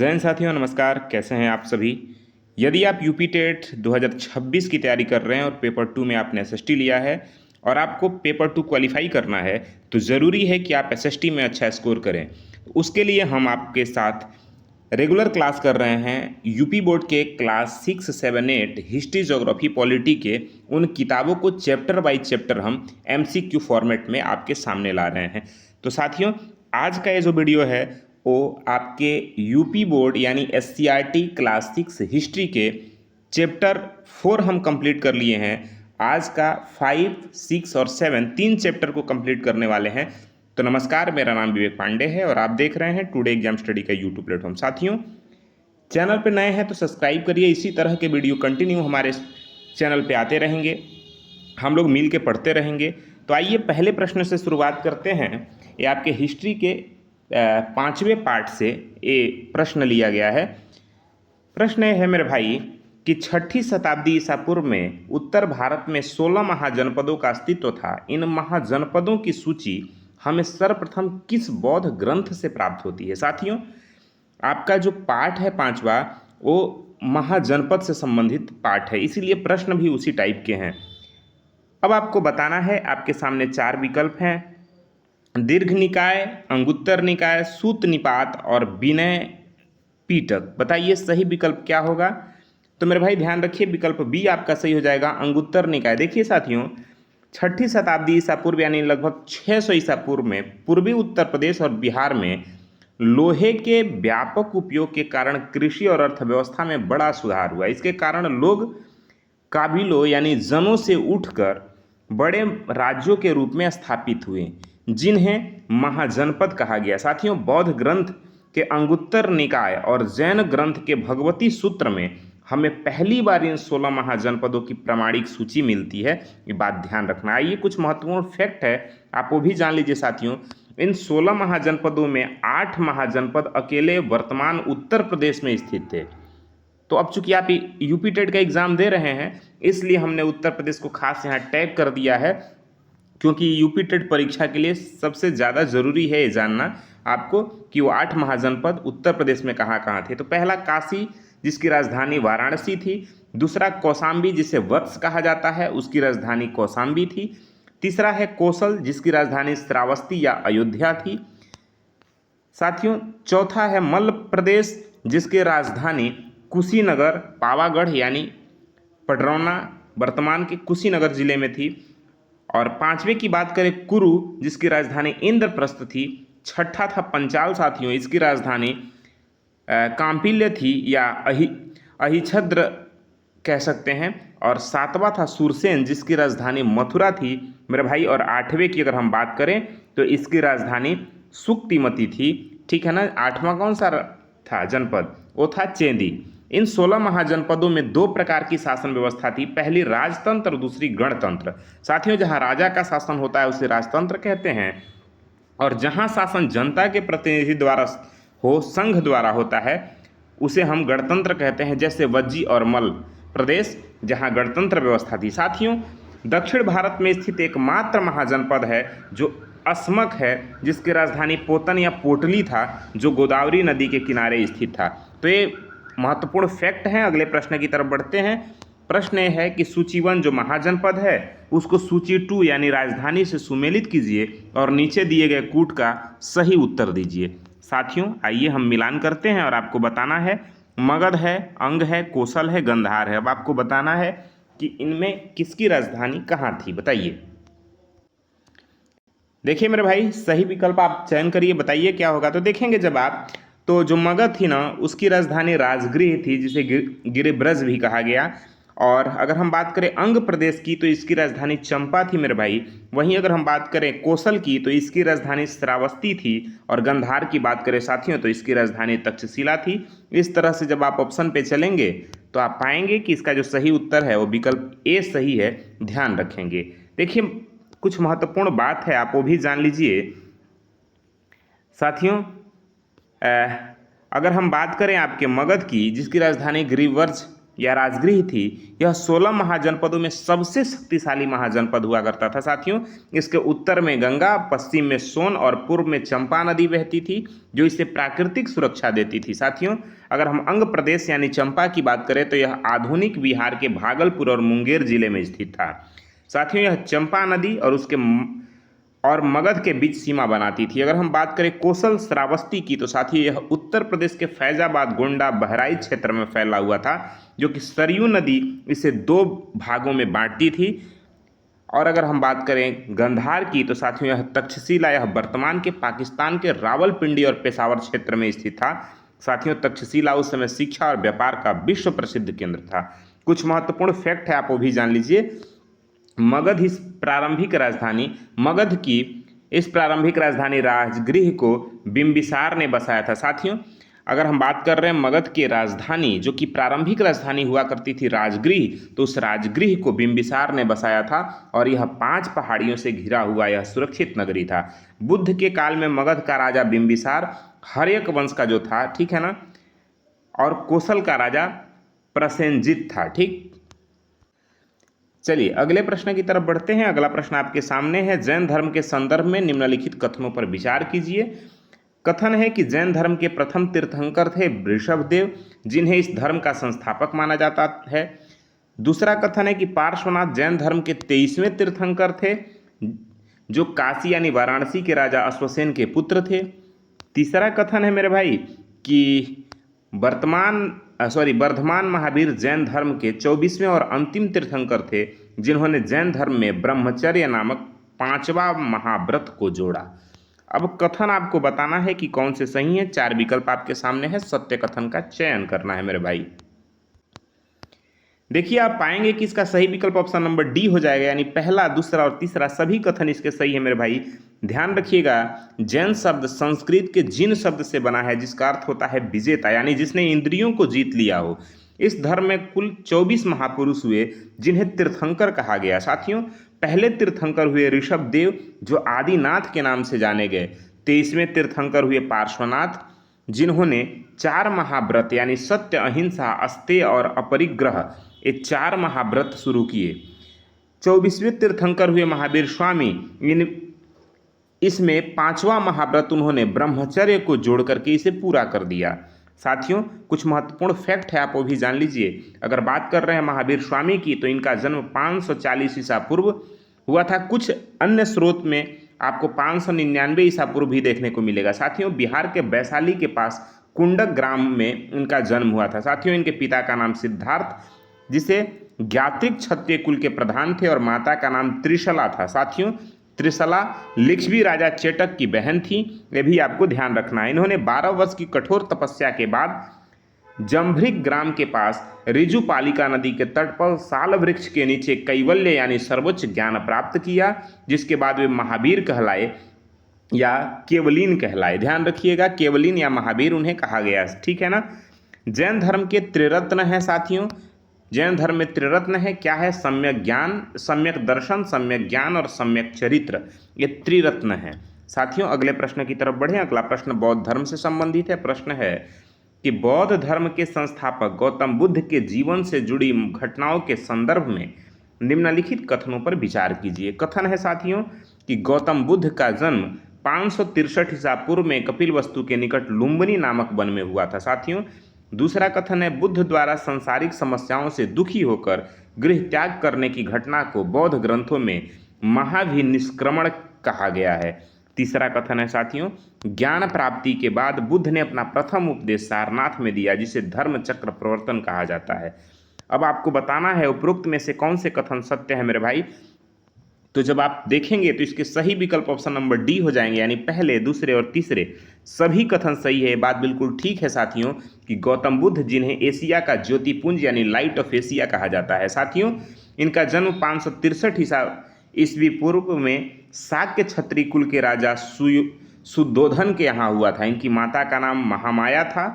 जय हिंद साथियों, नमस्कार। कैसे हैं आप सभी। यदि आप यूपी टेट 2026 की तैयारी कर रहे हैं और पेपर 2 में आपने एसएसटी लिया है और आपको पेपर 2 क्वालिफाई करना है, तो ज़रूरी है कि आप एसएसटी में अच्छा स्कोर करें। उसके लिए हम आपके साथ रेगुलर क्लास कर रहे हैं। यूपी बोर्ड के क्लास 6, 7, 8 हिस्ट्री, ज्योग्राफी, पॉलिटी के उन किताबों को चैप्टर बाय चैप्टर हम एमसीक्यू फॉर्मेट में आपके सामने ला रहे हैं। तो साथियों, आज का ये जो वीडियो है वो आपके यूपी बोर्ड यानी एससीईआरटी क्लास 6 हिस्ट्री के चैप्टर 4 हम कंप्लीट कर लिए हैं। आज का 5, 6 और 7 तीन चैप्टर को कंप्लीट करने वाले हैं। तो नमस्कार, मेरा नाम विवेक पांडे है और आप देख रहे हैं टुडे एग्जाम स्टडी का यूट्यूब प्लेटफॉर्म। साथियों, चैनल पर नए हैं तो सब्सक्राइब करिए। इसी तरह के वीडियो कंटिन्यू हमारे चैनल पे आते रहेंगे, हम लोग मिल के पढ़ते रहेंगे। तो आइए पहले प्रश्न से शुरुआत करते हैं। ये आपके हिस्ट्री के 5वें पार्ट से ये प्रश्न लिया गया है। प्रश्न है मेरे भाई कि 6ठी शताब्दी ईसा पूर्व में उत्तर भारत में 16 महाजनपदों का अस्तित्व था। इन महाजनपदों की सूची हमें सर्वप्रथम किस बौद्ध ग्रंथ से प्राप्त होती है। साथियों, आपका जो पाठ है 5वां वो महाजनपद से संबंधित पाठ है, इसीलिए प्रश्न भी उसी टाइप के हैं। अब आपको बताना है, आपके सामने 4 विकल्प हैं: दीर्घ निकाय, अंगुत्तर निकाय, सूत निपात और विनय पीटक। बताइए सही विकल्प क्या होगा। तो मेरे भाई ध्यान रखिए, विकल्प बी आपका सही हो जाएगा, अंगुत्तर निकाय। देखिए साथियों, 6ठी शताब्दी ईसा पूर्व यानी लगभग 600 ईसा पूर्व में पूर्वी उत्तर प्रदेश और बिहार में लोहे के व्यापक उपयोग के कारण कृषि और अर्थव्यवस्था में बड़ा सुधार हुआ। इसके कारण लोग काबिलों यानी जनों से उठकर बड़े राज्यों के रूप में स्थापित हुए, जिन्हें महाजनपद कहा गया। साथियों, बौद्ध ग्रंथ के अंगुत्तर निकाय और जैन ग्रंथ के भगवती सूत्र में हमें पहली बार इन 16 महाजनपदों की प्रमाणिक सूची मिलती है। ये बात ध्यान रखना। आइए कुछ महत्वपूर्ण फैक्ट है, आप वो भी जान लीजिए। साथियों, इन 16 महाजनपदों में 8 महाजनपद अकेले वर्तमान उत्तर प्रदेश में स्थित थे। तो अब चूंकि आप यूपी टेट का एग्जाम दे रहे हैं, इसलिए हमने उत्तर प्रदेश को खास यहाँ टैग कर दिया है, क्योंकि यूपी टेट परीक्षा के लिए सबसे ज़्यादा जरूरी है ये जानना आपको कि वो 8 महाजनपद उत्तर प्रदेश में कहाँ कहाँ थे। तो पहला काशी, जिसकी राजधानी वाराणसी थी। दूसरा कौशाम्बी, जिसे वत्स कहा जाता है, उसकी राजधानी कौशाम्बी थी। तीसरा है कोसल, जिसकी राजधानी श्रावस्ती या अयोध्या थी। साथियों, चौथा है मध्य प्रदेश, जिसकी राजधानी कुशीनगर, पावागढ़ यानी पडरौना वर्तमान के कुशीनगर जिले में थी। और 5वें की बात करें कुरु, जिसकी राजधानी इंद्रप्रस्थ थी। छठा था पंचाल साथियों, इसकी राजधानी कांपिल्य थी या अहिछद्र कह सकते हैं। और 7वां था सुरसेन, जिसकी राजधानी मथुरा थी मेरे भाई। और 8वें की अगर हम बात करें तो इसकी राजधानी सुक्तिमती थी। ठीक है ना। 8वां कौन सा था जनपद, वो था चेंदी। इन 16 महाजनपदों में 2 प्रकार की शासन व्यवस्था थी, पहली राजतंत्र और दूसरी गणतंत्र। साथियों, जहां राजा का शासन होता है उसे राजतंत्र कहते हैं, और जहां शासन जनता के प्रतिनिधि द्वारा हो, संघ द्वारा होता है, उसे हम गणतंत्र कहते हैं। जैसे वज्जी और मल प्रदेश, जहां गणतंत्र व्यवस्था थी। साथियों, दक्षिण भारत में स्थित एकमात्र महाजनपद है जो अस्मक है, जिसकी राजधानी पोतन या पोटली था, जो गोदावरी नदी के किनारे स्थित था। तो ये महत्वपूर्ण फैक्ट हैं। अगले प्रश्न की तरफ बढ़ते हैं। प्रश्न यह है कि सूची 1 जो महाजनपद है उसको सूची 2 यानी राजधानी से सुमेलित कीजिए और नीचे दिए गए कूट का सही उत्तर दीजिए। साथियों, आइए हम मिलान करते हैं और आपको बताना है मगध है, अंग है, कोसल है, गंधार है। अब आपको बताना है कि इनमें किसकी राजधानी कहाँ थी, बताइए। देखिए मेरे भाई, सही विकल्प आप चयन करिए, बताइए क्या होगा। तो देखेंगे जब आप, तो जो मगध थी ना, उसकी राजधानी राजगृह थी, जिसे गिरिब्रज भी कहा गया। और अगर हम बात करें अंग प्रदेश की तो इसकी राजधानी चंपा थी मेरे भाई। वहीं अगर हम बात करें कोसल की तो इसकी राजधानी श्रावस्ती थी। और गंधार की बात करें साथियों तो इसकी राजधानी तक्षशिला थी। इस तरह से जब आप ऑप्शन पे चलेंगे तो आप पाएंगे कि इसका जो सही उत्तर है वो विकल्प ए सही है। ध्यान रखेंगे। देखिए, कुछ महत्वपूर्ण बात है, आप वो भी जान लीजिए। साथियों, अगर हम बात करें आपके मगध की, जिसकी राजधानी गिरिब्रज या राजगृह थी, यह 16 महाजनपदों में सबसे शक्तिशाली महाजनपद हुआ करता था साथियों। इसके उत्तर में गंगा, पश्चिम में सोन और पूर्व में चंपा नदी बहती थी, जो इसे प्राकृतिक सुरक्षा देती थी साथियों। अगर हम अंग प्रदेश यानी चंपा की बात करें तो यह आधुनिक बिहार के भागलपुर और मुंगेर जिले में स्थित था साथियों। यह चंपा नदी और मगध के बीच सीमा बनाती थी। अगर हम बात करें कोसल श्रावस्ती की तो साथियों यह उत्तर प्रदेश के फैजाबाद, गोंडा, बहराइच क्षेत्र में फैला हुआ था, जो कि सरयू नदी इसे 2 भागों में बांटती थी। और अगर हम बात करें गंधार की तो साथियों यह तक्षशिला, यह वर्तमान के पाकिस्तान के रावलपिंडी और पेशावर क्षेत्र में स्थित था साथियों। तक्षशिला उस समय शिक्षा और व्यापार का विश्व प्रसिद्ध केंद्र था। कुछ महत्वपूर्ण फैक्ट है, आप वो भी जान लीजिए। मगध की इस प्रारंभिक राजधानी राजगृह को बिंबिसार ने बसाया था साथियों। अगर हम बात कर रहे हैं मगध की राजधानी, जो कि प्रारंभिक राजधानी हुआ करती थी राजगृह, तो उस राजगृह को बिंबिसार ने बसाया था और यह 5 पहाड़ियों से घिरा हुआ यह सुरक्षित नगरी था। बुद्ध के काल में मगध का राजा बिंबिसार हर्यक वंश का जो था, ठीक है ना, और कोसल का राजा प्रसेनजित था। ठीक, चलिए अगले प्रश्न की तरफ बढ़ते हैं। अगला प्रश्न आपके सामने है, जैन धर्म के संदर्भ में निम्नलिखित कथनों पर विचार कीजिए। कथन है कि जैन धर्म के प्रथम तीर्थंकर थे ऋषभदेव, जिन्हें इस धर्म का संस्थापक माना जाता है। दूसरा कथन है कि पार्श्वनाथ जैन धर्म के 23वें तीर्थंकर थे, जो काशी यानी वाराणसी के राजा अश्वसेन के पुत्र थे। तीसरा कथन है मेरे भाई कि वर्धमान महावीर जैन धर्म के 24वें और अंतिम तीर्थंकर थे, जिन्होंने जैन धर्म में ब्रह्मचर्य नामक 5वां महाव्रत को जोड़ा। अब कथन आपको बताना है कि कौन से सही है। 4 विकल्प आपके सामने है, सत्य कथन का चयन करना है मेरे भाई। देखिए आप पाएंगे कि इसका सही विकल्प ऑप्शन नंबर डी हो जाएगा, यानी पहला, दूसरा और तीसरा सभी कथन इसके सही है मेरे भाई। ध्यान रखिएगा, जैन शब्द संस्कृत के जिन शब्द से बना है, जिसका अर्थ होता है विजेता, यानी जिसने इंद्रियों को जीत लिया हो। इस धर्म में कुल 24 महापुरुष हुए, जिन्हें तीर्थंकर कहा गया साथियों। पहले तीर्थंकर हुए ऋषभदेव, जो आदिनाथ के नाम से जाने गए। 23वें तीर्थंकर हुए पार्श्वनाथ, जिन्होंने 4 महाव्रत यानी सत्य, अहिंसा, अस्तेय और अपरिग्रह, ये 4 महाव्रत शुरू किए। 24वें तीर्थंकर हुए महावीर स्वामी, इसमें 5वां महाव्रत उन्होंने ब्रह्मचर्य को जोड़ करके इसे पूरा कर दिया। साथियों कुछ महत्वपूर्ण फैक्ट है, आप वो भी जान लीजिए। अगर बात कर रहे हैं महावीर स्वामी की, तो इनका जन्म 540 ईसा पूर्व हुआ था। कुछ अन्य स्रोत में आपको 599 ईसा पूर्व भी देखने को मिलेगा। साथियों बिहार के वैशाली के पास कुंडक ग्राम में इनका जन्म हुआ था। साथियों इनके पिता का नाम सिद्धार्थ, जिसे ज्ञात्रिक क्षत्रिय कुल के प्रधान थे, और माता का नाम त्रिशला था। साथियों त्रिशला लिच्छवी राजा चेटक की बहन थी, यह भी आपको ध्यान रखना है। इन्होंने 12 वर्ष की कठोर तपस्या के बाद जम्भृक ग्राम के पास ऋजुपालिका नदी के तट पर साल वृक्ष के नीचे कैवल्य यानी सर्वोच्च ज्ञान प्राप्त किया, जिसके बाद वे महावीर कहलाए या केवलीन कहलाए। ध्यान रखिएगा, केवलीन या महावीर उन्हें कहा गया, ठीक है ना। जैन धर्म के त्रिरत्न हैं साथियों। जैन धर्म में त्रिरत्न है, क्या है? सम्यक ज्ञान, सम्यक दर्शन, सम्यक ज्ञान और सम्यक चरित्र, ये त्रिरत्न है साथियों। अगले प्रश्न की तरफ बढ़े। अगला प्रश्न बौद्ध धर्म से संबंधित है। प्रश्न है कि बौद्ध धर्म के संस्थापक गौतम बुद्ध के जीवन से जुड़ी घटनाओं के संदर्भ में निम्नलिखित कथनों पर विचार कीजिए। कथन है साथियों कि गौतम बुद्ध का जन्म 563 ईसा पूर्व में कपिलवस्तु के निकट लुम्बिनी नामक वन में हुआ था साथियों। दूसरा कथन है बुद्ध द्वारा सांसारिक समस्याओं से दुखी होकर गृह त्याग करने की घटना को बौद्ध ग्रंथों में महाभिनिष्क्रमण कहा गया है। तीसरा कथन है साथियों ज्ञान प्राप्ति के बाद बुद्ध ने अपना प्रथम उपदेश सारनाथ में दिया, जिसे धर्म चक्र प्रवर्तन कहा जाता है। अब आपको बताना है उपरोक्त में से कौन से कथन सत्य है मेरे भाई। तो जब आप देखेंगे तो इसके सही विकल्प ऑप्शन नंबर डी हो जाएंगे, यानी पहले, दूसरे और तीसरे सभी कथन सही है। बात बिल्कुल ठीक है साथियों कि गौतम बुद्ध, जिन्हें एशिया का ज्योतिपुंज यानी लाइट ऑफ एशिया कहा जाता है साथियों, इनका जन्म 563 ईस्वी पूर्व में शाक्य क्षत्रिय कुल के राजा सुद्धोधन के यहाँ हुआ था। इनकी माता का नाम महामाया था।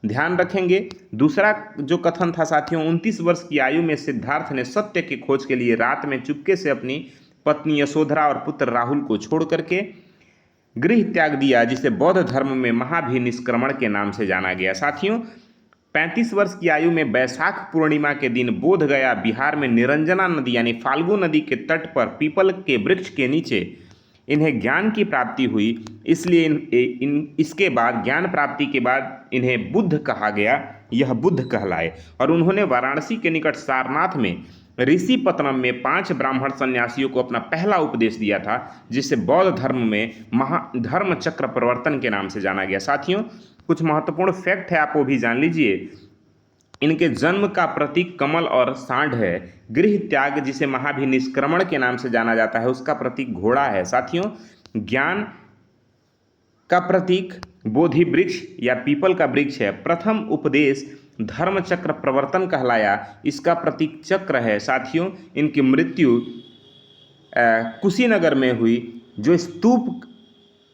ध्यान रखेंगे। दूसरा जो कथन था साथियों, 29 वर्ष की आयु में सिद्धार्थ ने सत्य की खोज के लिए रात में चुपके से अपनी पत्नी यशोधरा और पुत्र राहुल को छोड़ करके गृह त्याग दिया, जिसे बौद्ध धर्म में महाभिनिष्क्रमण के नाम से जाना गया। साथियों 35 वर्ष की आयु में वैशाख पूर्णिमा के दिन बोध गया बिहार में निरंजना नदी यानी फाल्गु नदी के तट पर पीपल के वृक्ष के नीचे इन्हें ज्ञान की प्राप्ति हुई, इसलिए इसके बाद ज्ञान प्राप्ति के बाद इन्हें बुद्ध कहा गया, यह बुद्ध कहलाए। और उन्होंने वाराणसी के निकट सारनाथ में ऋषि पतनम में 5 ब्राह्मण सन्यासियों को अपना पहला उपदेश दिया था, जिसे बौद्ध धर्म में महाधर्म चक्र प्रवर्तन के नाम से जाना गया। साथियों, कुछ महत्वपूर्ण फैक्ट है, आप वो भी जान लीजिए। इनके जन्म का प्रतीक कमल और सांड है। गृह त्याग, जिसे महाभिनिष्क्रमण के नाम से जाना जाता है, उसका प्रतीक घोड़ा है। साथियों, ज्ञान का प्रतीक बोधि वृक्ष या पीपल का वृक्ष है। प्रथम उपदेश धर्म चक्र प्रवर्तन कहलाया, इसका प्रतीक चक्र है। साथियों, इनकी मृत्यु कुशीनगर में हुई। जो स्तूप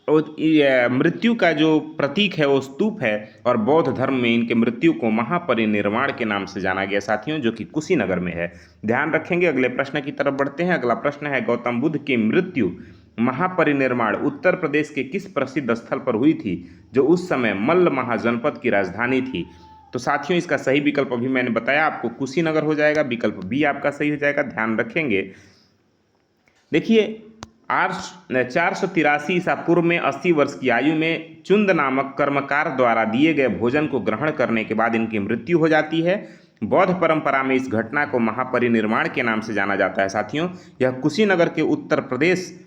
मृत्यु का जो प्रतीक है वो स्तूप है, और बौद्ध धर्म में इनके मृत्यु को महापरिनिर्वाण के नाम से जाना गया साथियों, जो कि कुशीनगर में है। ध्यान रखेंगे। अगले प्रश्न की तरफ बढ़ते हैं। अगला प्रश्न है, गौतम बुद्ध की मृत्यु महापरिनिर्वाण उत्तर प्रदेश के किस प्रसिद्ध स्थल पर हुई थी, जो उस समय मल्ल महाजनपद की राजधानी थी? तो साथियों, इसका सही विकल्प अभी मैंने बताया आपको, कुशीनगर हो जाएगा। विकल्प बी आपका सही हो जाएगा। ध्यान रखेंगे। देखिए, 483 ईसा पूर्व में 80 वर्ष की आयु में चुंद नामक कर्मकार द्वारा दिए गए भोजन को ग्रहण करने के बाद इनकी मृत्यु हो जाती है। बौद्ध परंपरा में इस घटना को महापरिनिर्वाण के नाम से जाना जाता है। साथियों, यह कुशीनगर के उत्तर प्रदेश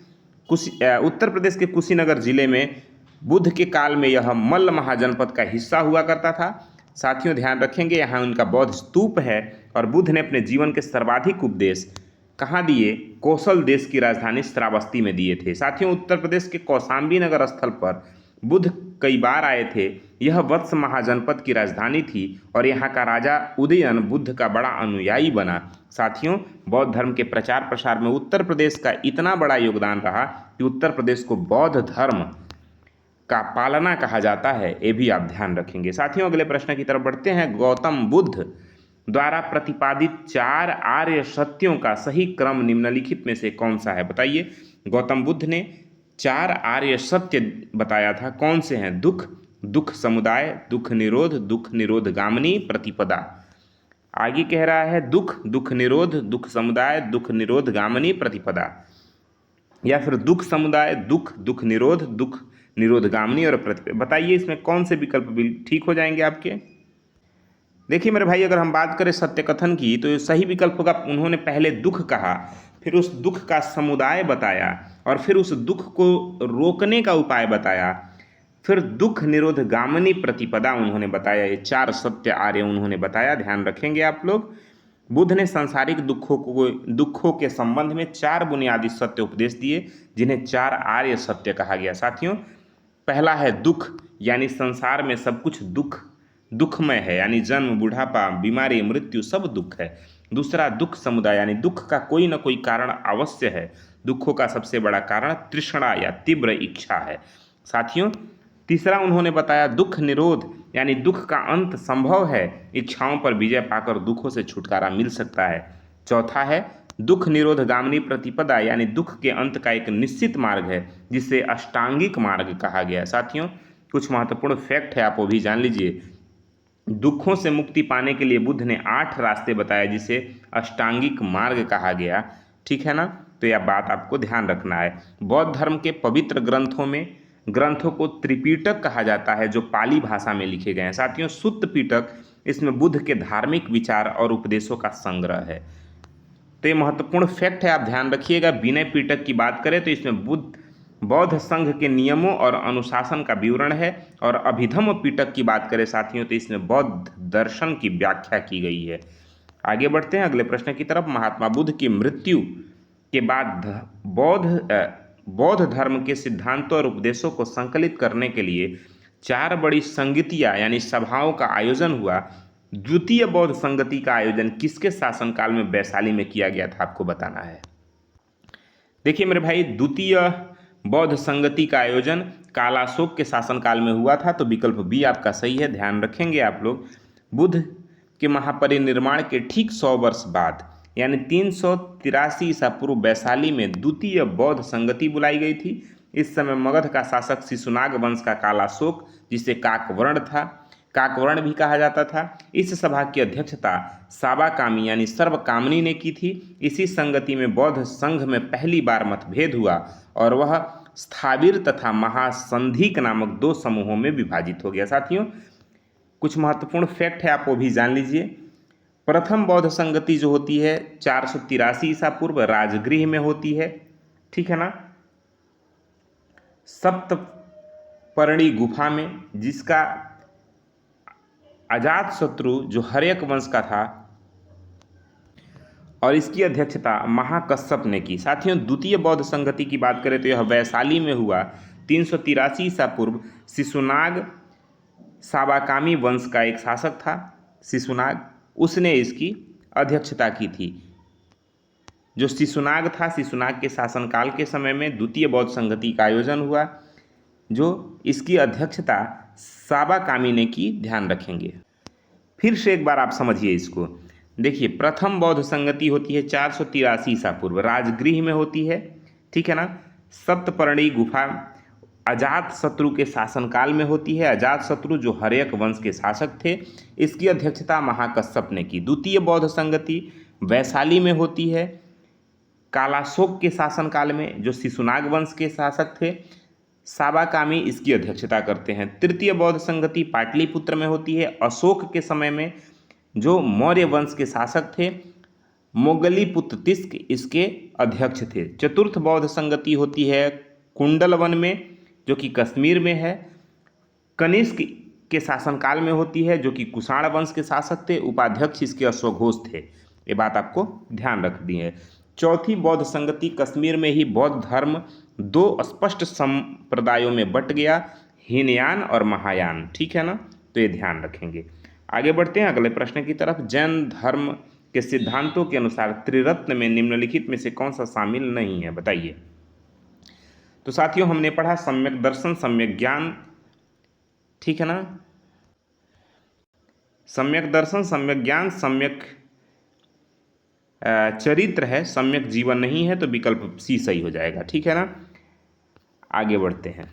के कुशीनगर जिले में बुद्ध के काल में यह मल्ल महाजनपद का हिस्सा हुआ करता था। साथियों, ध्यान रखेंगे, यहाँ उनका बौद्ध स्तूप है, और बुद्ध ने अपने जीवन के सर्वाधिक उपदेश कहाँ दिए? कौशल देश की राजधानी श्रावस्ती में दिए थे। साथियों, उत्तर प्रदेश के कौशाम्बी नगर स्थल पर बुद्ध कई बार आए थे। यह वत्स महाजनपद की राजधानी थी, और यहाँ का राजा उदयन बुद्ध का बड़ा अनुयायी बना। साथियों, बौद्ध धर्म के प्रचार प्रसार में उत्तर प्रदेश का इतना बड़ा योगदान रहा कि उत्तर प्रदेश को बौद्ध धर्म का पालना कहा जाता है, ये भी आप ध्यान रखेंगे। साथियों, अगले प्रश्न की तरफ बढ़ते हैं। गौतम बुद्ध द्वारा प्रतिपादित 4 आर्य सत्यों का सही क्रम निम्नलिखित में से कौन सा है? बताइए। गौतम बुद्ध ने 4 आर्य सत्य बताया था, कौन से हैं? दुख, दुख समुदाय, दुख निरोध, दुख निरोध गामिनी, प्रतिपदा। आगे कह रहा है दुख, दुख निरोध, दुख समुदाय, दुख निरोध गामिनी, प्रतिपदा, या फिर दुख समुदाय, दुख, दुख निरोध, दुख निरोध गामिनी और प्रतिपदा। बताइए, इसमें कौन से विकल्प भी ठीक हो जाएंगे आपके? देखिए मेरे भाई, अगर हम बात करें सत्य कथन की, तो सही विकल्प होगा, उन्होंने पहले दुख कहा, फिर उस दुख का समुदाय बताया, और फिर उस दुख को रोकने का उपाय बताया, फिर दुख निरोध गामिनी प्रतिपदा उन्होंने बताया। ये 4 सत्य आर्य उन्होंने बताया। ध्यान रखेंगे आप लोग। बुद्ध ने सांसारिक दुखों के संबंध में 4 बुनियादी सत्य उपदेश दिए, जिन्हें 4 आर्य सत्य कहा गया। साथियों, पहला है दुख, यानी संसार में सब कुछ दुखमय है, यानी जन्म, बुढ़ापा, बीमारी, मृत्यु सब दुख है। दूसरा दुख समुदाय, यानी दुख का कोई न कोई कारण अवश्य है। दुखों का सबसे बड़ा कारण तृष्णा या तीव्र इच्छा है। साथियों, तीसरा उन्होंने बताया दुख निरोध, यानी दुख का अंत संभव है, इच्छाओं पर विजय पाकर दुखों से छुटकारा मिल सकता है। चौथा है दुख निरोध गामिनी प्रतिपदा, यानी दुख के अंत का एक निश्चित मार्ग है, जिसे अष्टांगिक मार्ग कहा गया। साथियों, कुछ महत्वपूर्ण फैक्ट है, आप वो भी जान लीजिए। दुखों से मुक्ति पाने के लिए बुद्ध ने 8 रास्ते बताए, जिसे अष्टांगिक मार्ग कहा गया। ठीक है ना? तो यह बात आपको ध्यान रखना है। बौद्ध धर्म के पवित्र ग्रंथों को त्रिपिटक कहा जाता है, जो पाली भाषा में लिखे गए हैं। साथियों, सुत्त पिटक इसमें बुद्ध के धार्मिक विचार और उपदेशों का संग्रह है। तो ये महत्वपूर्ण फैक्ट है, आप ध्यान रखिएगा। विनय पिटक की बात करें तो इसमें बौद्ध संघ के नियमों और अनुशासन का विवरण है, और अभिधम्म पिटक की बात करें साथियों तो इसमें बौद्ध दर्शन की व्याख्या की गई है। आगे बढ़ते हैं अगले प्रश्न की तरफ। महात्मा बुद्ध की मृत्यु के बाद बौद्ध धर्म के सिद्धांतों और उपदेशों को संकलित करने के लिए 4 बड़ी संगतियाँ यानी सभाओं का आयोजन हुआ। द्वितीय बौद्ध संगति का आयोजन किसके शासनकाल में वैशाली में किया गया था, आपको बताना है। देखिए मेरे भाई, द्वितीय बौद्ध संगति का आयोजन कालाशोक के शासनकाल में हुआ था, तो विकल्प बी आपका सही है। ध्यान रखेंगे आप लोग। बुद्ध के महापरिनिर्वाण के ठीक 100 वर्ष बाद यानी 383 ईसा पूर्व वैशाली में द्वितीय बौद्ध संगति बुलाई गई थी। इस समय मगध का शासक शिशुनाग वंश का कालाशोक, जिसे काकवर्ण था, काकवर्ण भी कहा जाता था। इस सभा की अध्यक्षता साबाकामी यानी सर्वकामनी ने की थी। इसी संगति में बौद्ध संघ में पहली बार मतभेद हुआ और वह स्थाविर तथा महासंधिक नामक दो समूहों में विभाजित हो गया। साथियों, कुछ महत्वपूर्ण फैक्ट है, आप वो भी जान लीजिए। प्रथम बौद्ध संगति जो होती है 483 ईसा पूर्व राजगृह में होती है, ठीक है ना, सप्तपर्णी गुफा में, जिसका अजातशत्रु जो हर्यक वंश का था और इसकी अध्यक्षता महाकश्यप ने की। साथियों, द्वितीय बौद्ध संगति की बात करें तो यह वैशाली में हुआ। 383 ईसा पूर्व शिशुनाग साबाकामी वंश का एक शासक था शिशुनाग, उसने इसकी अध्यक्षता की थी। जो शिशुनाग था, शिशुनाग के शासनकाल के समय में द्वितीय बौद्ध संगति का आयोजन हुआ, जो इसकी अध्यक्षता साबाकामी ने की, ध्यान रखेंगे। फिर से एक बार आप समझिए इसको। देखिए, प्रथम बौद्ध संगति होती है 483 ईसा पूर्व, राजगृह में होती है, ठीक है ना। सप्तपर्णी गुफा अजातशत्रु के शासनकाल में होती है। अजातशत्रु जो हर्यक वंश के शासक थे, इसकी अध्यक्षता महाकश्यप ने की। द्वितीय बौद्ध संगति वैशाली में होती है कालाशोक के शासनकाल में, जो शिशुनाग वंश के शासक थे। साबाकामी इसकी अध्यक्षता करते हैं। तृतीय बौद्ध संगति पाटलिपुत्र में होती है अशोक के समय में, जो मौर्य वंश के शासक थे। मोगलीपुत्र तिस्क इसके अध्यक्ष थे। चतुर्थ बौद्ध संगति होती है कुंडलवन में, जो कि कश्मीर में है। कनिष्क के शासनकाल में होती है, जो कि कुषाण वंश के शासक थे। उपाध्यक्ष इसके अश्वघोष थे। ये बात आपको ध्यान रखनी है। चौथी बौद्ध संगति कश्मीर में ही बौद्ध धर्म दो स्पष्ट संप्रदायों में बट गया, हीनयान और महायान, ठीक है ना, तो ये ध्यान रखेंगे। आगे बढ़ते हैं अगले प्रश्न की तरफ। जैन धर्म के सिद्धांतों के अनुसार त्रिरत्न में निम्नलिखित में से कौन सा शामिल नहीं है, बताइए। तो साथियों, हमने पढ़ा सम्यक दर्शन, सम्यक ज्ञान, ठीक है ना, सम्यक दर्शन, सम्यक ज्ञान, सम्यक चरित्र है, सम्यक जीवन नहीं है, तो विकल्प सी सही हो जाएगा, ठीक है ना। आगे बढ़ते हैं।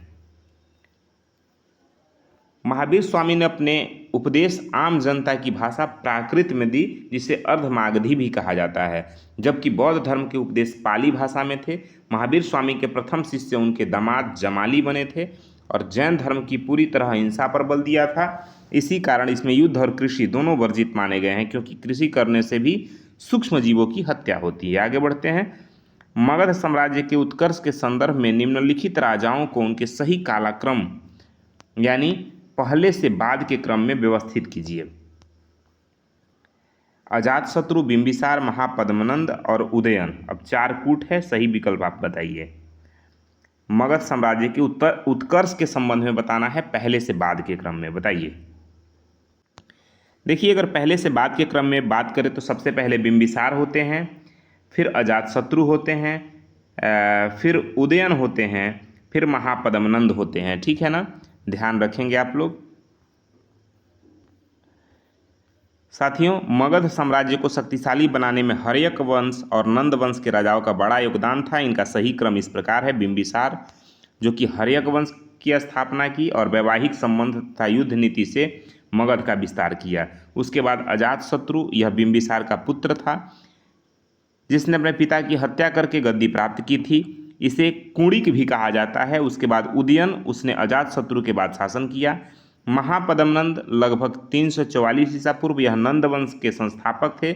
महावीर स्वामी ने अपने उपदेश आम जनता की भाषा प्राकृत में दी, जिसे अर्धमागधी भी कहा जाता है, जबकि बौद्ध धर्म के उपदेश पाली भाषा में थे। महावीर स्वामी के प्रथम शिष्य उनके दामाद जमाली बने थे और जैन धर्म की पूरी तरह हिंसा पर बल दिया था। इसी कारण इसमें युद्ध और कृषि दोनों वर्जित माने गए हैं, क्योंकि कृषि करने से भी सूक्ष्म जीवों की हत्या होती है। आगे बढ़ते हैं। मगध साम्राज्य के उत्कर्ष के संदर्भ में निम्नलिखित राजाओं को उनके सही कालक्रम यानी पहले से बाद के क्रम में व्यवस्थित कीजिए। अजातशत्रु, बिंबिसार, महापद्मनंद और उदयन। अब चार कूट है, सही विकल्प आप बताइए। मगध साम्राज्य के उत्कर्ष के संबंध में बताना है, पहले से बाद के क्रम में, बताइए। देखिए, अगर पहले से बाद के क्रम में बात करें तो सबसे पहले बिंबिसार होते हैं, फिर अजातशत्रु होते हैं, फिर उदयन होते हैं, फिर महापद्मनंद होते हैं, ठीक है ना, ध्यान रखेंगे आप लोग। साथियों, मगध साम्राज्य को शक्तिशाली बनाने में हर्यक वंश और नंद वंश के राजाओं का बड़ा योगदान था। इनका सही क्रम इस प्रकार है। बिंबिसार, जो कि हर्यक वंश की स्थापना की और वैवाहिक संबंध तथा युद्ध नीति से मगध का विस्तार किया। उसके बाद अजातशत्रु, यह बिंबिसार का पुत्र था, जिसने अपने पिता की हत्या करके गद्दी प्राप्त की थी। इसे कुणिक भी कहा जाता है। उसके बाद उदयन, उसने अजातशत्रु के बाद शासन किया। महापद्मनंद लगभग 344 ईसा पूर्व, यह नंद वंश के संस्थापक थे,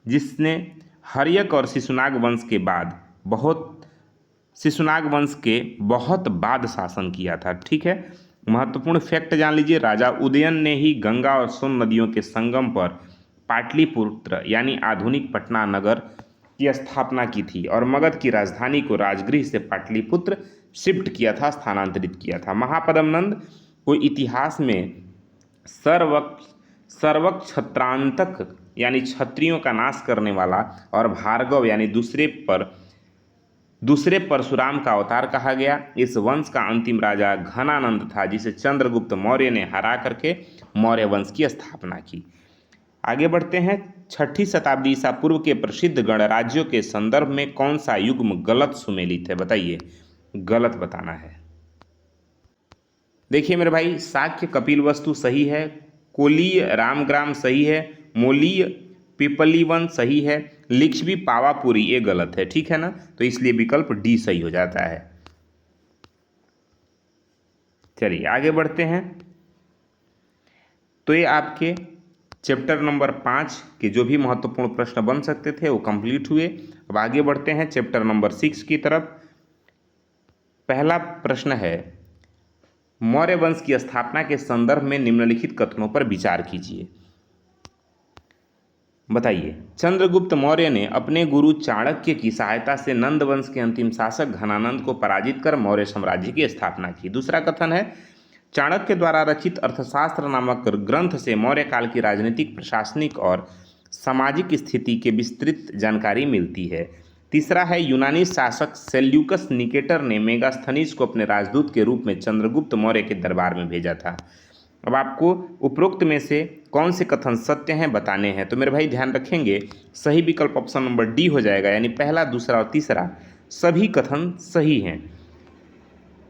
जिसने हर्यक और शिशुनाग वंश के बहुत बाद शासन किया था, ठीक है। महत्वपूर्ण फैक्ट जान लीजिए। राजा उदयन ने ही गंगा और सोन नदियों के संगम पर पाटलिपुत्र यानी आधुनिक पटना नगर की स्थापना की थी और मगध की राजधानी को राजगृह से पाटलिपुत्र शिफ्ट किया था, स्थानांतरित किया था। महापद्मनंद को इतिहास में सर्वक क्षत्रांतक यानी क्षत्रियों का नाश करने वाला और भार्गव यानी दूसरे परशुराम का अवतार कहा गया। इस वंश का अंतिम राजा घनानंद था, जिसे चंद्रगुप्त मौर्य ने हरा करके मौर्य वंश की स्थापना की। आगे बढ़ते हैं। 6ठी शताब्दी ईसा पूर्व के प्रसिद्ध गणराज्यों के संदर्भ में कौन सा युग्म गलत सुमेलित है, बताइए। गलत बताना है। देखिए मेरे भाई, शाक्य कपिलवस्तु सही है, कोलीय रामग्राम सही है, मोलीय पिपलीवन सही है, लिच्छवी पावापुरी ये गलत है, ठीक है ना। तो इसलिए विकल्प डी सही हो जाता है। चलिए आगे बढ़ते हैं। तो ये आपके चैप्टर नंबर 5 के जो भी महत्वपूर्ण प्रश्न बन सकते थे वो कंप्लीट हुए। अब आगे बढ़ते हैं चैप्टर नंबर 6 की तरफ। पहला प्रश्न है, मौर्य वंश की स्थापना के संदर्भ में निम्नलिखित कथनों पर विचार कीजिए। बताइए, चंद्रगुप्त मौर्य ने अपने गुरु चाणक्य की सहायता से नंद वंश के अंतिम शासक घनानंद को पराजित कर मौर्य साम्राज्य की स्थापना की। दूसरा कथन है, चाणक्य द्वारा रचित अर्थशास्त्र नामक ग्रंथ से मौर्य काल की राजनीतिक, प्रशासनिक और सामाजिक स्थिति के विस्तृत जानकारी मिलती है। तीसरा है, यूनानी शासक सेल्यूकस निकेटर ने मेगास्थनीज को अपने राजदूत के रूप में चंद्रगुप्त मौर्य के दरबार में भेजा था। अब आपको उपरोक्त में से कौन से कथन सत्य हैं बताने हैं। तो मेरे भाई ध्यान रखेंगे, सही विकल्प ऑप्शन नंबर डी हो जाएगा, यानी पहला, दूसरा और तीसरा सभी कथन सही हैं।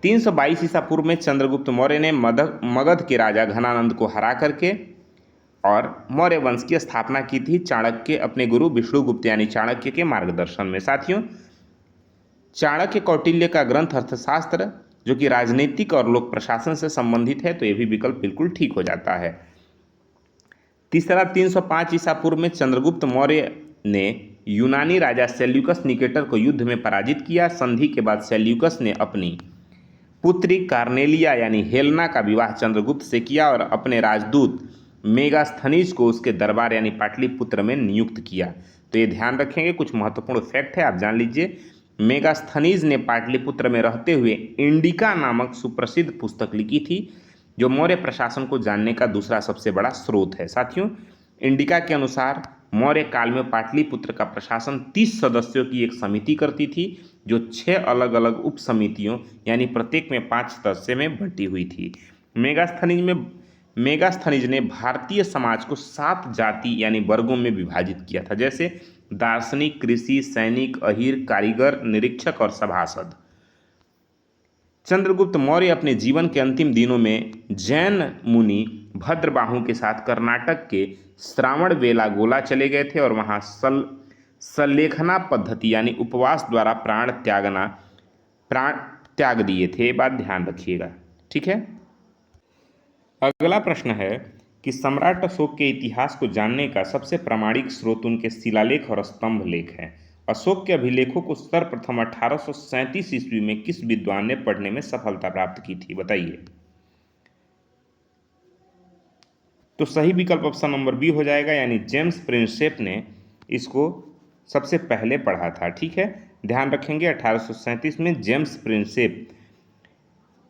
322 ईसा पूर्व में चंद्रगुप्त मौर्य ने मगध के राजा घनानंद को हरा करके और मौर्य वंश की स्थापना की थी, चाणक्य अपने गुरु विष्णुगुप्त यानी चाणक्य के मार्गदर्शन में। साथियों, चाणक्य कौटिल्य का ग्रंथ अर्थशास्त्र जो कि राजनीतिक और लोक प्रशासन से संबंधित है, तो यह भी विकल्प बिल्कुल ठीक हो जाता है। तीसरा, 305 ईसा पूर्व में चंद्रगुप्त मौर्य ने यूनानी राजा सेल्यूकस निकेटर को युद्ध में पराजित किया। संधि के बाद सेल्यूकस ने अपनी पुत्री कार्नेलिया यानी हेलेना का विवाह चंद्रगुप्त से किया और अपने राजदूत मेगास्थनीज को उसके दरबार यानी पाटलिपुत्र में नियुक्त किया। तो ये ध्यान रखेंगे, कुछ महत्वपूर्ण फैक्ट है, आप जान लीजिए। मेगास्थनीज ने पाटलिपुत्र में रहते हुए इंडिका नामक सुप्रसिद्ध पुस्तक लिखी थी, जो मौर्य प्रशासन को जानने का दूसरा सबसे बड़ा स्रोत है। साथियों, इंडिका के अनुसार मौर्य काल में पाटलिपुत्र का प्रशासन 30 सदस्यों की एक समिति करती थी, जो 6 अलग अलग उप समितियों यानी प्रत्येक में 5 सदस्य में बंटी हुई थी। मेगास्थनीज ने भारतीय समाज को 7 जाति यानी वर्गों में विभाजित किया था, जैसे दार्शनिक, कृषि, सैनिक, अहीर, कारीगर, निरीक्षक और सभासद। चंद्रगुप्त मौर्य अपने जीवन के अंतिम दिनों में जैन मुनि भद्रबाहु के साथ कर्नाटक के श्रावणबेलागोला चले गए थे और वहां सल्लेखना पद्धति यानी उपवास द्वारा प्राण त्याग दिए थे। बात ध्यान रखिएगा, ठीक है। अगला प्रश्न है कि सम्राट अशोक के इतिहास को जानने का सबसे प्रामाणिक स्रोत उनके शिलालेख और स्तंभ लेख हैं। अशोक के अभिलेखों को सर्वप्रथम 1837 ईस्वी में किस विद्वान ने पढ़ने में सफलता प्राप्त की थी, बताइए। तो सही विकल्प ऑप्शन नंबर बी हो जाएगा, यानी जेम्स प्रिंसेप ने इसको सबसे पहले पढ़ा था, ठीक है। ध्यान रखेंगे, 1837 में जेम्स प्रिंसेप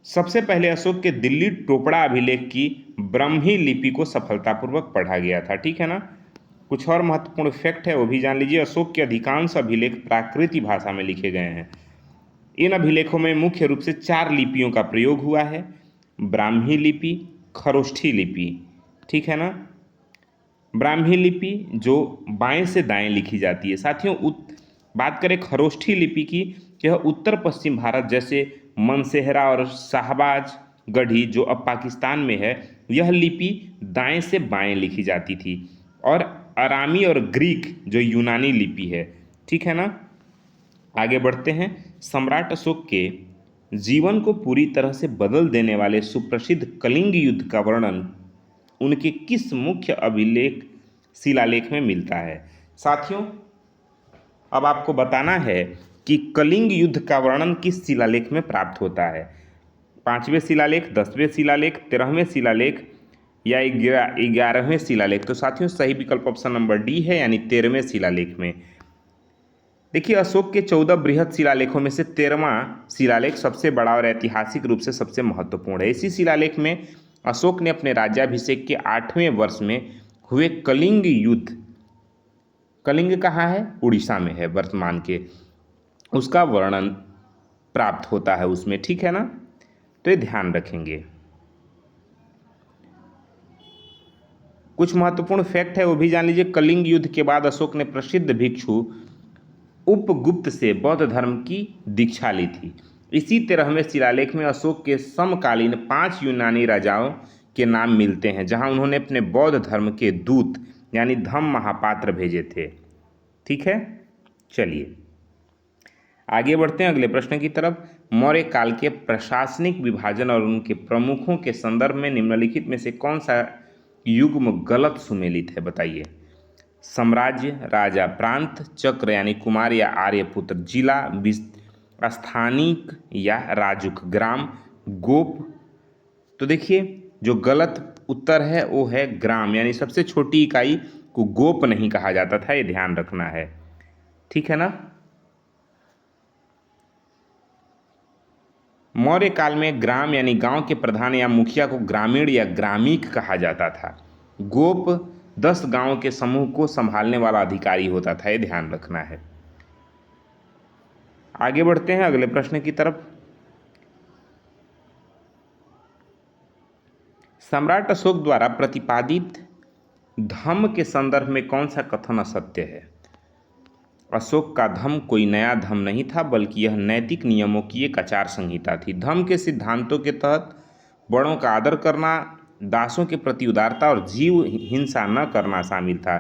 सबसे पहले अशोक के दिल्ली टोपड़ा अभिलेख की ब्राह्मी लिपि को सफलतापूर्वक पढ़ा गया था, ठीक है ना। कुछ और महत्वपूर्ण फैक्ट है वो भी जान लीजिए। अशोक के अधिकांश अभिलेख प्राकृत भाषा में लिखे गए हैं। इन अभिलेखों में मुख्य रूप से 4 लिपियों का प्रयोग हुआ है, ब्राह्मी लिपि, खरोष्ठी लिपि, ठीक है ना। ब्राह्मी लिपि जो बाएं से दाएं लिखी जाती है। साथियों, बात करें खरोष्ठी लिपि की, यह उत्तर पश्चिम भारत जैसे मनसेहरा और शाहबाज गढ़ी जो अब पाकिस्तान में है, यह लिपि दाएं से बाएं लिखी जाती थी। और अरामी और ग्रीक जो यूनानी लिपि है, ठीक है ना। आगे बढ़ते हैं। सम्राट अशोक के जीवन को पूरी तरह से बदल देने वाले सुप्रसिद्ध कलिंग युद्ध का वर्णन उनके किस मुख्य अभिलेख शिलालेख में मिलता है। साथियों, अब आपको बताना है कि कलिंग युद्ध का वर्णन किस शिलालेख में प्राप्त होता है। 5वें शिलालेख, 10वें शिलालेख, 13वें शिलालेख या 11वें शिलालेख। तो साथियों, सही विकल्प ऑप्शन नंबर डी है, यानी 13वें शिलालेख में। देखिए, अशोक के 14 बृहद शिलालेखों में से 13वां शिलालेख सबसे बड़ा और ऐतिहासिक रूप से सबसे महत्वपूर्ण है। इसी शिलालेख में अशोक ने अपने राज्याभिषेक के 8वें वर्ष में हुए कलिंग युद्ध, कलिंग कहाँ है, उड़ीसा में है वर्तमान के, उसका वर्णन प्राप्त होता है उसमें, ठीक है ना। तो ये ध्यान रखेंगे। कुछ महत्वपूर्ण फैक्ट है वो भी जान लीजिए। कलिंग युद्ध के बाद अशोक ने प्रसिद्ध भिक्षु उपगुप्त से बौद्ध धर्म की दीक्षा ली थी। इसी 13वें शिलालेख में अशोक के समकालीन 5 यूनानी राजाओं के नाम मिलते हैं, जहां उन्होंने अपने बौद्ध धर्म के दूत यानी धम्म महापात्र भेजे थे। ठीक है, चलिए आगे बढ़ते हैं अगले प्रश्न की तरफ। मौर्य काल के प्रशासनिक विभाजन और उनके प्रमुखों के संदर्भ में निम्नलिखित में से कौन सा युग्म गलत सुमेलित है, बताइए। साम्राज्य, राजा, प्रांत, चक्र यानी कुमार या आर्यपुत्र, जिला, स्थानिक या राजुक, ग्राम, गोप। तो देखिए जो गलत उत्तर है वो है ग्राम, यानी सबसे छोटी इकाई को गोप नहीं कहा जाता था, ये ध्यान रखना है। ठीक है ना। मौर्य काल में ग्राम यानी गांव के प्रधान या मुखिया को ग्रामीण या ग्रामीक कहा जाता था। गोप 10 गांव के समूह को संभालने वाला अधिकारी होता था, ये ध्यान रखना है। आगे बढ़ते हैं अगले प्रश्न की तरफ। सम्राट अशोक द्वारा प्रतिपादित धम्म के संदर्भ में कौन सा कथन असत्य है। अशोक का धम्म कोई नया धम्म नहीं था, बल्कि यह नैतिक नियमों की एक आचार संहिता थी। धम्म के सिद्धांतों के तहत बड़ों का आदर करना, दासों के प्रति उदारता और जीव हिंसा न करना शामिल था।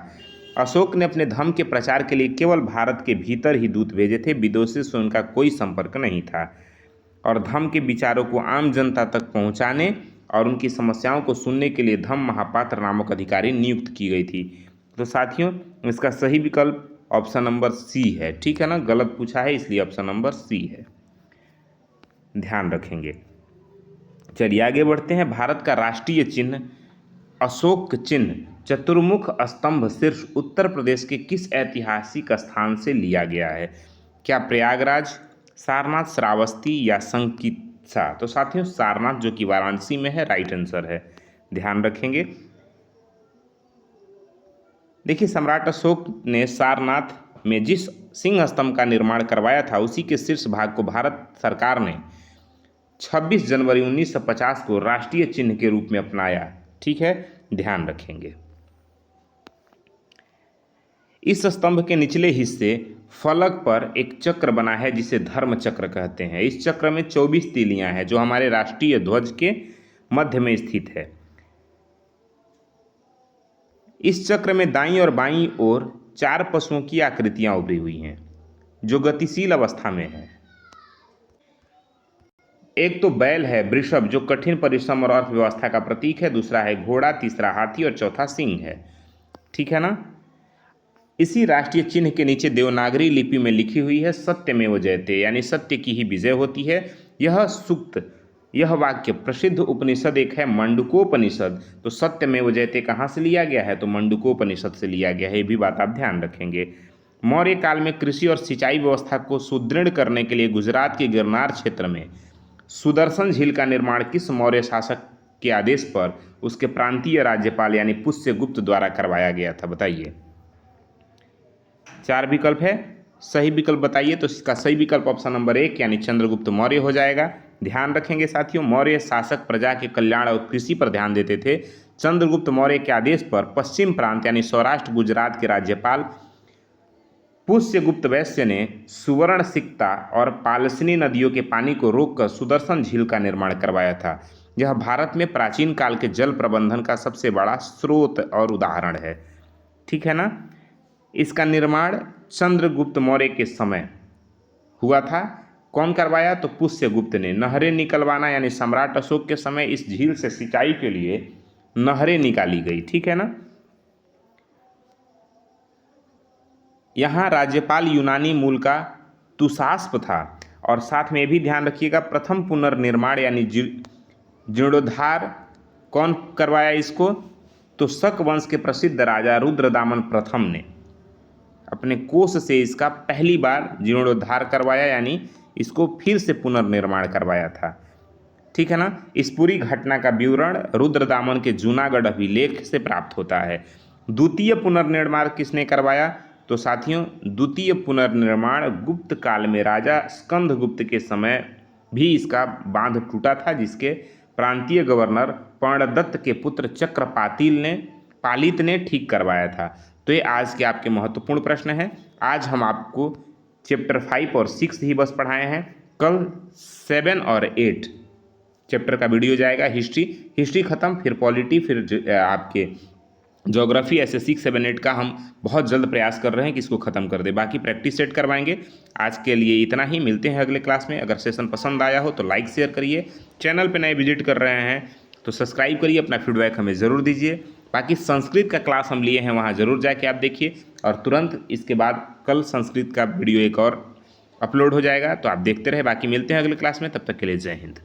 अशोक ने अपने धम्म के प्रचार के लिए केवल भारत के भीतर ही दूत भेजे थे, विदेशों से उनका कोई संपर्क नहीं था। और धम्म के विचारों को आम जनता तक पहुंचाने और उनकी समस्याओं को सुनने के लिए धम्म महापात्र नामक अधिकारी नियुक्त की गई थी। तो साथियों इसका सही विकल्प ऑप्शन नंबर सी है। ठीक है ना, गलत पूछा है इसलिए ऑप्शन नंबर सी है, ध्यान रखेंगे। चलिए आगे बढ़ते हैं। भारत का राष्ट्रीय चिन्ह अशोक चिन्ह चतुर्मुख स्तंभ सिर्फ उत्तर प्रदेश के किस ऐतिहासिक स्थान से लिया गया है। क्या प्रयागराज, सारनाथ, श्रावस्ती या संकित्सा। तो साथियों सारनाथ जो कि वाराणसी में है राइट आंसर है, ध्यान रखेंगे। देखिए सम्राट अशोक ने सारनाथ में जिस सिंह स्तंभ का निर्माण करवाया था उसी के शीर्ष भाग को भारत सरकार ने 26 जनवरी 1950 को राष्ट्रीय चिन्ह के रूप में अपनाया। ठीक है, ध्यान रखेंगे। इस स्तंभ के निचले हिस्से फलक पर एक चक्र बना है जिसे धर्म चक्र कहते हैं। इस चक्र में 24 तीलियां हैं जो हमारे राष्ट्रीय ध्वज के मध्य में स्थित है। इस चक्र में दाईं और बाईं ओर 4 पशुओं की आकृतियां उभरी हुई हैं जो गतिशील अवस्था में है। एक तो बैल है, वृषभ जो कठिन परिश्रम और अर्थव्यवस्था का प्रतीक है, दूसरा है घोड़ा, तीसरा हाथी और चौथा सिंह है। ठीक है ना। इसी राष्ट्रीय चिन्ह के नीचे देवनागरी लिपि में लिखी हुई है सत्यमेव जयते, यानी सत्य की ही विजय होती है। यह सूक्त, यह वाक्य प्रसिद्ध उपनिषद एक है मंडूकोपनिषद। तो सत्यमेव जयते कहाँ से लिया गया है, तो मंडूकोपनिषद से लिया गया है, ये भी बात आप ध्यान रखेंगे। मौर्य काल में कृषि और सिंचाई व्यवस्था को सुदृढ़ करने के लिए गुजरात के गिरनार क्षेत्र में सुदर्शन झील का निर्माण किस मौर्य शासक के आदेश पर उसके प्रांतीय राज्यपाल यानी पुष्यगुप्त द्वारा करवाया गया था, बताइए। 4 विकल्प है, सही विकल्प बताइए। तो इसका सही विकल्प ऑप्शन नंबर 1 यानी चंद्रगुप्त मौर्य हो जाएगा। ध्यान रखेंगे साथियों, मौर्य शासक प्रजा के कल्याण और कृषि पर ध्यान देते थे। चंद्रगुप्त मौर्य के आदेश पर पश्चिम प्रांत यानी सौराष्ट्र गुजरात के राज्यपाल पुष्यगुप्त वैश्य ने सुवर्ण सिक्ता और पालसनी नदियों के पानी को रोककर सुदर्शन झील का निर्माण करवाया था। यह भारत में प्राचीन काल के जल प्रबंधन का सबसे बड़ा स्रोत और उदाहरण है। ठीक है ना। इसका निर्माण चंद्रगुप्त मौर्य के समय हुआ था। कौन करवाया, तो पुष्यगुप्त ने। नहरें निकलवाना यानी सम्राट अशोक के समय इस झील से सिंचाई के लिए नहरें निकाली गई। ठीक है ना। यहाँ राज्यपाल यूनानी मूल का तुषास्प था। और साथ में भी ध्यान रखिएगा प्रथम पुनर्निर्माण यानी जीर्णोद्धार कौन करवाया इसको, तो शक वंश के प्रसिद्ध राजा रुद्रदामन प्रथम ने अपने कोष से इसका पहली बार जीर्णोद्धार करवाया, यानी इसको फिर से पुनर्निर्माण करवाया था। ठीक है ना। इस पूरी घटना का विवरण रुद्रदामन के जूनागढ़ अभिलेख से प्राप्त होता है। द्वितीय पुनर्निर्माण किसने करवाया, तो साथियों द्वितीय पुनर्निर्माण गुप्त काल में राजा स्कंदगुप्त के समय भी इसका बांध टूटा था, जिसके प्रांतीय गवर्नर पर्णदत्त के पुत्र पालित ने ठीक करवाया था। तो ये आज के आपके महत्वपूर्ण प्रश्न हैं। आज हम आपको चैप्टर 5 और 6 ही बस पढ़ाए हैं। कल 7 और 8 चैप्टर का वीडियो जाएगा। हिस्ट्री ख़त्म, फिर पॉलिटी, फिर आपके ज्योग्राफी, ऐसे 6, 7, 8 का हम बहुत जल्द प्रयास कर रहे हैं कि इसको ख़त्म कर दे। बाकी प्रैक्टिस सेट करवाएंगे। आज के लिए इतना ही, मिलते हैं अगले क्लास में। अगर सेशन पसंद आया हो तो लाइक शेयर करिए, चैनल पे नए विजिट कर रहे हैं तो सब्सक्राइब करिए, अपना फीडबैक हमें ज़रूर दीजिए। बाकी संस्कृत का क्लास हम लिए हैं, वहाँ ज़रूर जाके आप देखिए, और तुरंत इसके बाद कल संस्कृत का वीडियो एक और अपलोड हो जाएगा, तो आप देखते रहे। बाकी मिलते हैं अगले क्लास में, तब तक के लिए जय हिंद।